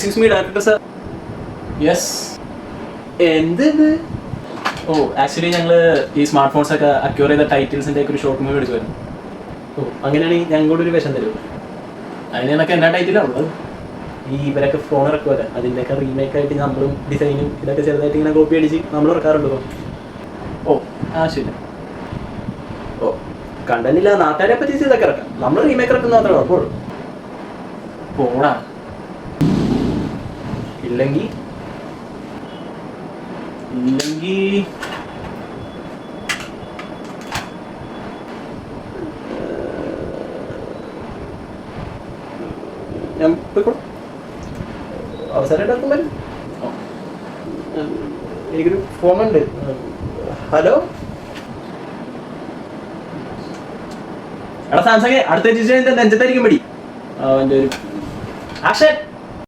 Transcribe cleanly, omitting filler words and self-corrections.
Excuse me director sir. Yes. എന്ത് ഇത്? ഓ actually ഞങ്ങൾ ഈ സ്മാർട്ട് ഫോൺസ് ഒക്കെ അക്യൂർ ചെയ്ത ടൈറ്റിൽസിൻ്റെ ഒക്കെ ഒരു ഷോർട്ട് മൂവി എടുക്കുമായിരുന്നു. ഓ അങ്ങനെയാണെങ്കിൽ ഞാൻ കൂടെ ഒരു വേഷം തരുമോ? അതിന് നിനക്ക് എന്നാ ടൈറ്റിലാണ് ഉള്ളത്? ഈ ഇവരൊക്കെ ഫോൺ ഇറക്കുമല്ലേ, അതിൻ്റെയൊക്കെ റീമേക്ക് ആയിട്ട് നമ്മളും ഡിസൈനും ഇതൊക്കെ ചെറുതായിട്ട് ഇങ്ങനെ കോപ്പി അടിച്ച് നമ്മൾ ഇറക്കാറുണ്ടോ? ഓ ആ ശരി. ഓ കണ്ടന്റില്ല, നാട്ടുകാരെ പറ്റി ഇതൊക്കെ ഇറക്കാം. നമ്മൾ റീമേക്ക് ഇറക്കുന്ന മാത്രമേ കുഴപ്പമുള്ളൂ. പോടാ. ഇല്ലെങ്കിൽ ഞാൻ പോയിക്കോളൂ. അവസരമായിട്ട് ഇറക്കും വരും. എനിക്കൊരു ഫോണുണ്ട്. ഹലോ എടാ സാംസങ് അടുത്ത നെഞ്ചത്തായിരിക്കും പടി. അവൻ്റെ ഒരു ആക്ഷൻ.